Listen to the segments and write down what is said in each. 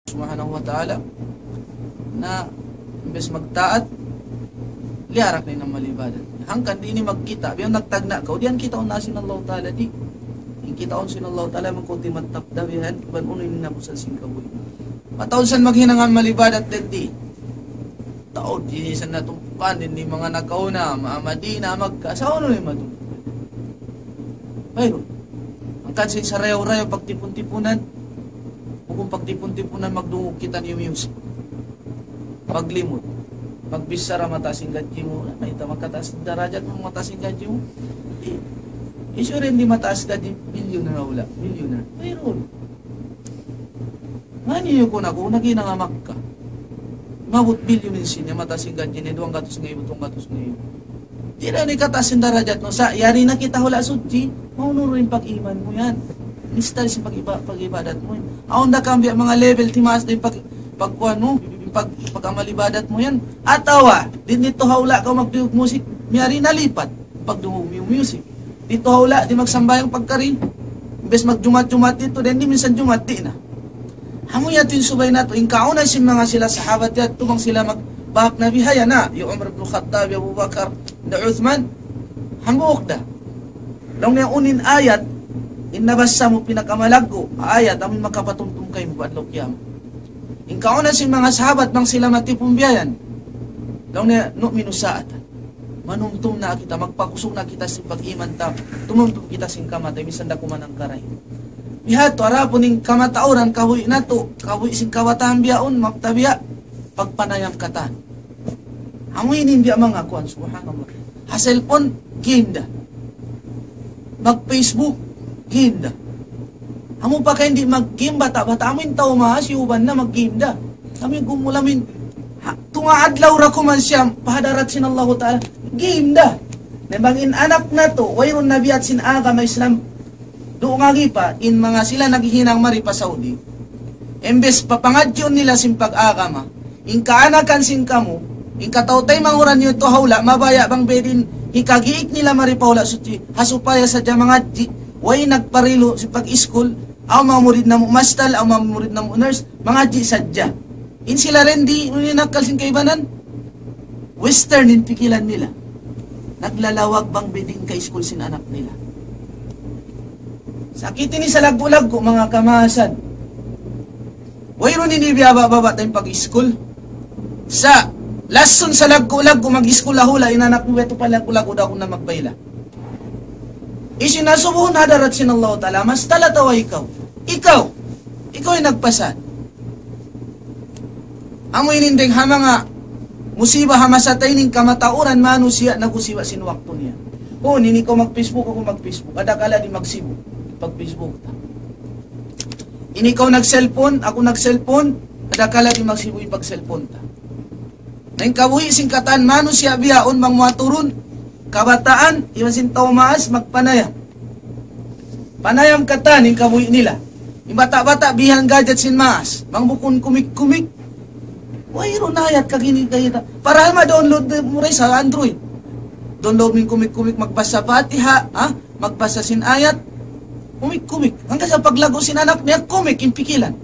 subhanahu wa ta'ala na imbes magtaat liarak na ng malibadan hangkan di ni magkita biyan nagtagna ka o diyan kita unasin Allah ta'ala di yung kita unasin Allah ta'ala magkunti matapdawihan iban unoy na po sa singkaboy mataon san maghinangan malibadat di taon di san natumpukan din ni mga nakauna Madina Magka sa uno yung matumpukan mayroon ang kansin sa rayo-rayo pagtipon-tipunan o kung pagtipon-tipunan magdungog kita ni music paglimot pagbisara matasing gadji mo may ita magkataas ng darajat mo matasing gadji mo sure hindi mataas gadji milyon na wala milyon na mayroon maniyo ko na kung naginangamak ka mabot bilyon din siya matasing gadji ni duwang gatos ngayon itong gatos ngayon di na ni kataas ng darajat no sa yari na kita hula sudji maunuro yung pag-iman mo yan install sa pag-ibadat mo yan aon na kambya mga level timaas na yung pagkuhan mo pag-amalibadat mo yan atawa din dito haula ka magdungog musik miyari nalipat pagdungog yung music dito haula di magsambayang pagkari imbes magjumat-jumat dito din di minsan jumat di na hamoy yatin subay na to inkauna si mga sila sahabat yan tumang sila magbahak na bihaya na yung Umar ibn Khattab yung Abu Bakar na Uthman hambuok da lang na unin ayat inabasa mo pinakamalaggo ayat amin makapatumtum kayo mo adlaw kiyama ingkauna si mga sahabat bang sila matipumbiyayan daw na nu'minu sa'atan manumtum na kita magpakusog na kita sa pag-iman ta tumumtum kita sing kamatay misan da kuman ang karay bihato arapon ning kamatauran kahuy nato kahuy sing kawatan biyaon magtabiya pagpanayam katan amoy nindiya mga kuan subhanallah ha cellphone ginda mag Facebook ginda amo pa kay hindi mag-game bata-bata amin tao mahasiuban na mag-game da. Amin gumulamin tunga adlaw ra ko man siya pahadarat sin Allah Ta'ala game da. Nebangin anak na to wayron nabiyat sin aga may Islam do nga gipa in mga sila naghihinang mari pa Saudi. Embes papangadyon nila sin pag-agama in kaanakan sin kamo in katawtay manguran yo to hawla mabaya bang bedin hikagiik nila mari paula suti hasupaya sa mga way nagparilo si pag-school aw mga murid na mo mastal, aw mga murid na mo nurse, mga di sadya. In sila rin di nakkalsing kaibanan. Western in pikilan nila. Naglalawag bang beding kay school sin anak nila. Sakitin ni sa lagbulag ko mga kamahasan. Wayron ni biyaba-baba tayong pag-school. Sa lason sa lagbulag ko mag-school hula inanak mo beto pala kulag daw na magbayla. Isinasubuhon hadarat sin Allah Ta'ala mas talatawa ikaw ay nagpasa amoy nindeng hamanga musiba hamasatay ning kamatauran manusia nagusiwa sin wakto niya o nini ko mag-Facebook ako mag-Facebook adakala di magsibo pag-Facebook ta ini ko nag-cellphone ako nag-cellphone adakala di magsibo yung pag-cellphone ta nang kabuhi sing katan manusia biyaon mang muaturon kabataan iwan sin taumaas magpanayam panayam katan ning kabuhi nila yung bata-bata bihang gadget sin maas mangbukon kumik-kumik wayro nayat kagini kayita para ma-download mo rin sa Android download mo kumik-kumik magbasa Fatiha magbasa sin ayat kumik-kumik hanggang sa paglago sin anak niya kumik impikilan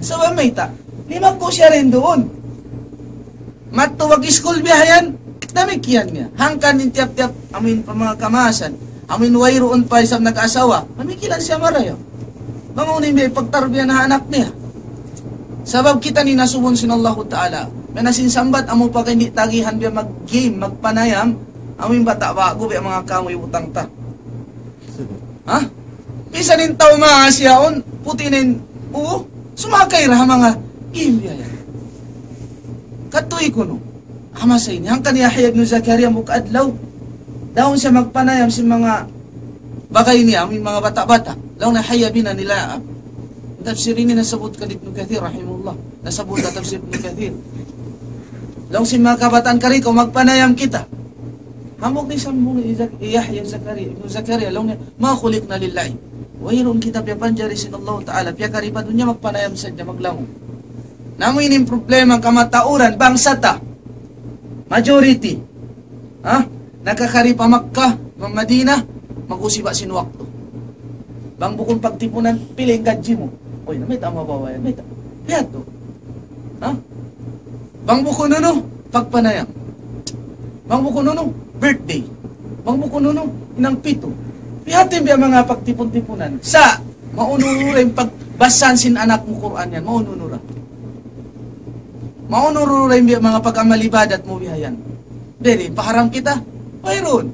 sa bamayta limang ko siya rin doon matuwag school bihayan damikyan niya hangkan in tiap-tiap amin pa mga kamasan amin wayroon pa isang nag-asawa mamikilan siya marayo mangunin may pagtarbiyan na anak niya sabab kita ni nasubon sin Allah Ta'ala may nasinsambat amo pa kay hindi tagihan biya mag-game magpanayam amin bata bago biya mga kamoy utang ta bisa nin tao maasyaon puti nin sumakay ra mga game biya katuy ko no hamasay niya hangkan Yahya ibn Zakaria mukadlaw daon siya magpanayam si mga bagay niya amin mga bata-bata law na hayabina nila tafsirin ni nasabot ka Ibn Kathir rahimullah nasabot na tafsir Ibn Kathir law si mga kabataan ka rito magpanayam kita hamog ni sambong Yahya Ibn Zakaria law na makulik na lillahi wayron kita piya panjari sin Allah Ta'ala piya karipa dunya magpanayam sadya maglango namin yung problema kamatauran bangsa ta majority nakakaripa Makkah Madina mag-usiba sinwakto bang bukong pagtipunan piling gadji mo oy may tama babayan may tama Bihat to. Ha? Bang buko nuno, pagpanayam. Bang buko nuno, birthday. Bang buko nuno, inang pito. Bihatin biya mga pagtipon-tipunan. Sa, maunuro yung pagbasan sin anak mo Quran yan, maunuro. Maunuro yung biya mga pag-amalibadat mo bihayan. Dili, paharam kita. Mayroon.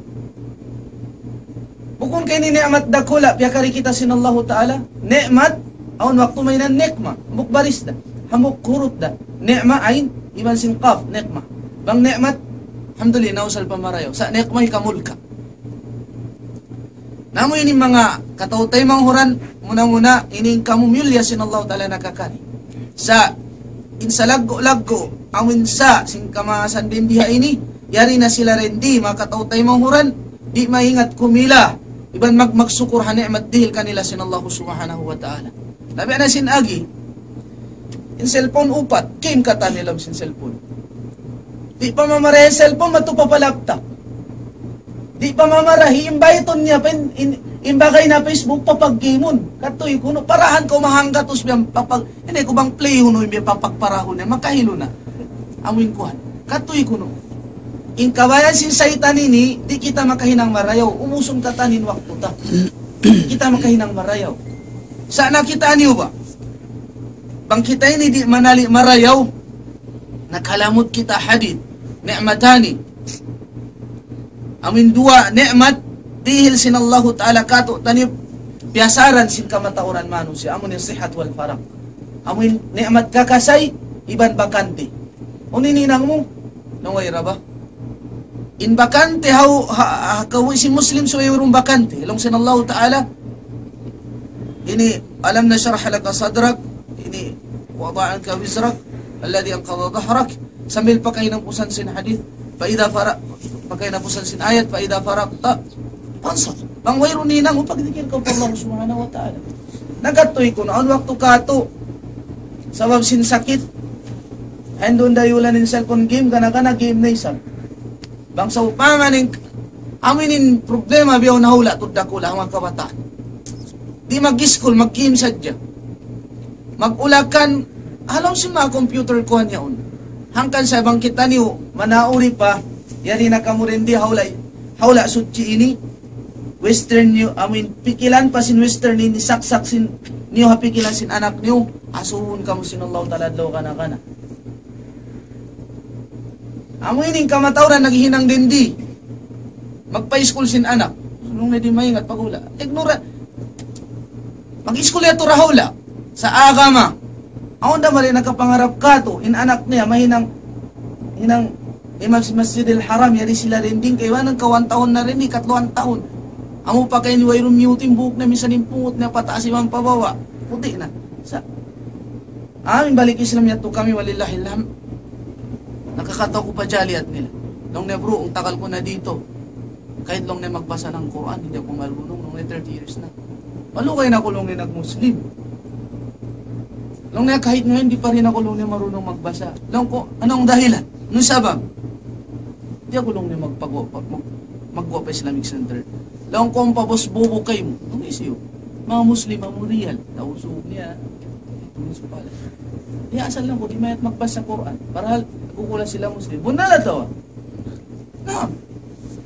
Bukun kay ni ni'mat dakula, piyakari kita sin Allah Ta'ala. Ni'mat, aun waktu mainan nikma. Hamuk baris da. Hamuk huruf da. Ni'ma ain, iban sin qaf, nikma. Bang ni'mat, alhamdulillah, nausal pamarayo. Sa nikma, ikamulka. Namo ini mga katautay manghuran, muna-muna, ining kamumilya sin Allah Ta'ala nakakari. Sa insalaggo-laggo, awin sa sin kamasan din diha ini, yari na sila rin di, mga katautay manghuran, di maingat kumila, iban magsukur hani'mat dihil kanila sin Allah subhanahu wa ta'ala. Labi na sin agi, in cellphone upat, kim kata nilam sin cellphone. Di pa mamarahin cellphone, matupa pa laptop. Di pa mamarahi, imbayton niya, imbagay na Facebook, papag-gamon. Katoy kuno, parahan ko mahanggatos biyang papag, hindi ko bang play huno, yung papagparahon niya, makahilo na. Amin kuhan. Katoy kuno. In kabayan sin saitan ini, di kita makahinang marayaw. Umusong katanin waktu ta. Kita makahinang marayaw. Saan nakita niyo ba? Bang kita ini di manali marayaw, nakalamot kita hadid, ni'matani. Amin dua, ni'mat, dihil sin Allah Ta'ala kato, tanip, biyasaran sin kamatauran manusia. Amin yung sihat wal faraq. Amin ni'mat kakasay, iban bakante. Uninninang mo, nangay ba? In bakante, kawi si Muslim so yung bakante. Ilong sin Allah Ta'ala, ini, alam na syarah laka sadrak, ini, wadaan ka wizrak, alladhi ang kadadahrak, sambil pakai ng pusan sin hadith, faida farak, pakai na pusan sin ayat, faida farak, pansat. Bang wayro ninang, upagdikir ka pa Allah subhanahu wa ta'ala. Nagatoy ko na, waktu kato, sabab sin sakit, andun dayulan in cellphone game, gana-gana game na isang. Bang sa upangan ng aminin problema biyaw na hula tudda ko lang mga kabataan. Di mag-school, mag-game sadya. Mag-ulakan, alam si mga computer ko niya un. Hangkan sa ibang kita niyo, manauri pa, yari na kamurin di hawla sutsi ini, western niyo, pikilan pa sin western ni saksak sin niyo hapikilan sin anak niyo, asuhun ka mo sin Allah taladlaw kana. Amo ining kamatauran naghihinang dindi. Magpa-school sin anak. Nung na di maingat pagula. Ignora. Mag-school yato rahula. Sa agama. Aon da mali nakapangarap ka to. In anak niya mahinang imam si Masjidil Haram. Yari sila dinding. Kaya wanang kawan taon na rin. Katluan taon. Amo pa kayo ni Wayrum Muting buhok na misan yung pungot na pataas imang pabawa. Puti na. Amin balik Islam yato kami walillahilham. Nakakataw ko pa jaliat nila. Long na bro, ang takal ko na dito. Kahit long na magbasa ng Quran, hindi ako marunong. Long na 30 years na. Malukay na ako long na nag-Muslim. Long na kahit ngayon, hindi pa rin ako long na marunong magbasa. Long ko, anong dahilan? Anong sabab? Hindi ako long na magwa pa Islamic Center. Long ko ang pabos-bobo kayo mo. Ang isyo. Mga Muslim, ang real. Tausog niya. Tulis ko pala. Iasal lang ko, di mayat magbasa Quran. Para kukula sila Muslim. Bunala to. Na,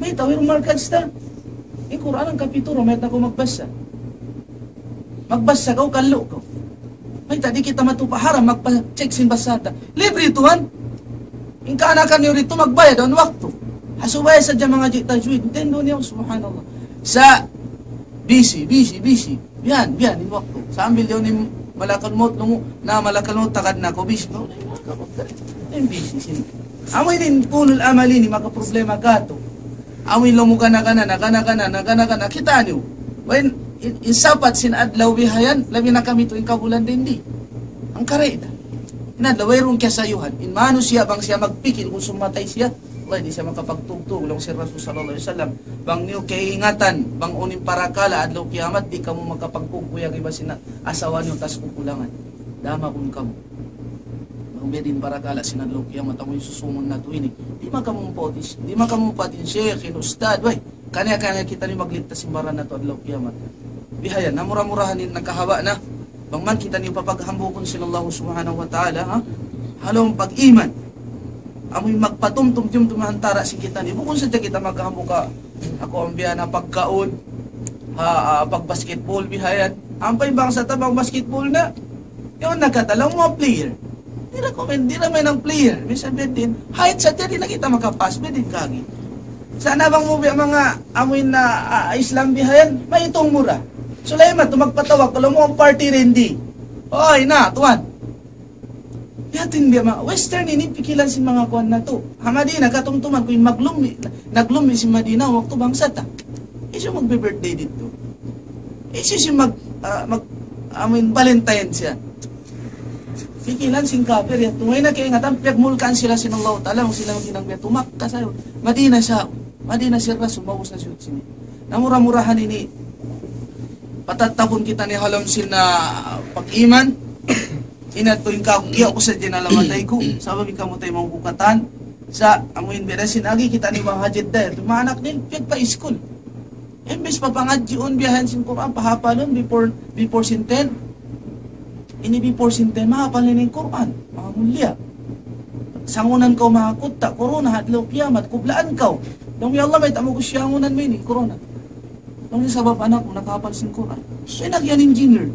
may tawir markets ta. Yung Quran ang kapituro, mayat na ko magbasa. Magbasa ka o kanlo ka. May tadi kita matupaharam, magpa-check sin basata. Libre ituhan. Yung kaanakan niyo rito, magbayad ang waktu. Hasubaya sa dyan mga tajwid. Intendo niyo, subhanallah. Sa busy. Yan, yung waktu. Sa ambil yun yung malakalmot, na malakalmot, takad na ko, busy. Yung busy sin. Amoy din punol amali ni makaproblema ka to. Amoy lumuka na kana, kita niyo. When insapat sin adlaw bihayan, labi na kami to in kabulan din di. Ang kareda. Inadlaway ron kaya sayuhan. In mano siya, bang siya magpikil kung sumatay siya, wala, di siya makapagtugtog. Lang si Rasul sallallahu alaihi wasallam, bang niyo kay-ingatan, bang uning parakala, adlaw kiamat, di ka mo makapagkukuyag iba sina asawa niyo, tas kukulangan. Dama kung kamo. Din parakala sinadlaw kiamat, ako yung susumon na tuwinig. Di makamumpatin, sheikh, ustad, way. Kanya kita ni magligtas simbaran na to adlaw kiamat. Bihayan, namura-murahan din, nagkahaba na. Bangman kita niyo papaghambukon sila Allah subhanahu wa ta'ala, ha? Halong pag-iman. Amoy magpatumtum-tum tumahantara si kita niyo. Bukon sa kita maghambuka. Ako ang biya na pagkaon, pag-basketball bihayan. Ampay bang sa tabang basketball na? Yung nagkatalang mga player. Di na may ng player. Minsan din, height sa di na kita makapas, din kagi. Sana bang mo mga amoy na Islam bihayan, may itong mura. Sulaiman, tumagpatawag, kala mo ang party rendi. Oy na, tuwan. Yatin biya mga Western ini pikilan si mga kuan na to. Hamadina, katungtuman, kung naglumi si Madina, waktu bangsa ta. Iso magbe-birthday dito. Iso si Valentine siya. Pikilan sing kafir yan. Tungay na kaingatan, piyagmulkan sila sinallahu ta'ala, sila maginang tumakka sa'yo. Madina siya. Madina siya raso, mawus na siya sini. Namura-murahan ini, patatabon kita ni halamsin na pag-iman, inatuin ka, iya ko sa dinalamatay ko, sabi ka mo tayo mong bukatan, sa amuin berasin, agi kita ni mga hajid dahil, tumanak din, piyag pa iskul. Imbes pa pangadjion, biyahan sin Quran, pahapalon, before sin 10, ini before sin 10, mahapalin yung Quran, mga mulya. Sangunan kau mahakutta, korona, hadlaw, kiamat, kublaan kau. Dong ya Allah, may tamo ko siyangunan mo ini, korona. Ang sabab anak mo, nakapal sin Quran. May nagyan engineer,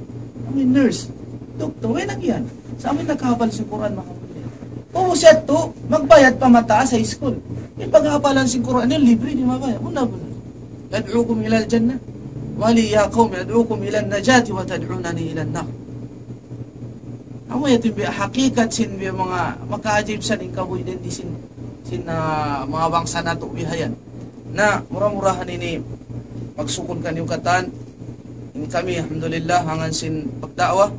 may nurse, doktor, may nagyan. Sa amin nakapal sin Quran, makamuli. Oo siya to, magbayad pa mataas sa school. May paghapalan sin Quran, yung libre, di mabayad. Una ba? Yad'ukum ila al-jannah. Wali ya qawm, yad'ukum ila al-najati wa tad'unani ila al-nar. Amo yatin biya, hakikat sin biya mga makaajib sa ning kabuy din di sin mga bangsa na to bihayan. Na murah-murahan ini magsukon kan yung katan in kami alhamdulillah hangan sin pagdaawa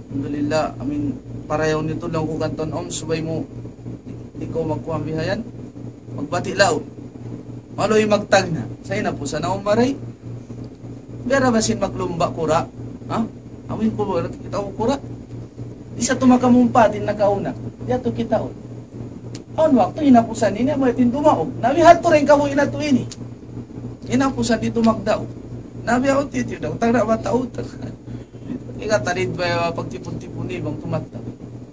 alhamdulillah amin parayaw nito lang ko kanton subay mo di ko magkuha bihayan magbati lao maloy magtag na say na po sa naumaray bera basin maglumba kura ha amin ko ba kita ko kura di sa tumakamumpa din nakauna diato kita on waktu inapusan ini mo itin tumaog nawihat to rin kamo inato ini inapusan dito magdaw. Nabi ako titiyo daw. Tagda ba tao? Ika tarid ba pagtipon-tipon ni bang tumata.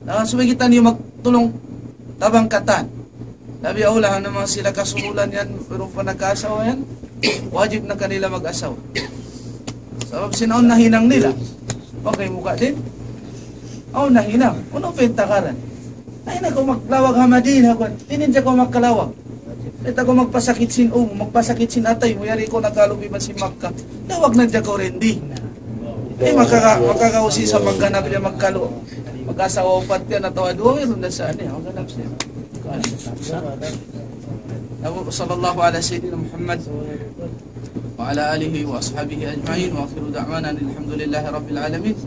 Nakasubay kita niyo magtulong tabang katan. Nabi ako lang naman sila kasumulan yan. Pero pa nagkasawa yan, wajib na kanila mag-asawa. Sabab sinaon na hinang nila. Okay, mukha din. Ako na hinang. Ano pentakaran? Ay na ko maglawag hamadin. Tininja ko magkalawag. Ito ko magpasakit sin magpasakit sin atay, muyari ko nagalubiban si Makkah. Tawag na dyan ko rendi. Makakausi sa mangganap niya magkalo. Mag-asawa upat yan at tawa-duwa, meron na saan eh. Magganap siya. Sallallahu ala sayyidina Muhammad wa ala alihi wa ashabihi ajma'in wa akhiru da'wana alhamdulillahi rabbil alamin.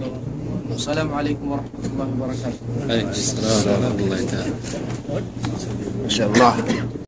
Wassalamualaikum warahmatullahi wabarakatuh. Waalaikumsalam warahmatullahi wabarakatuh. Masyaallah.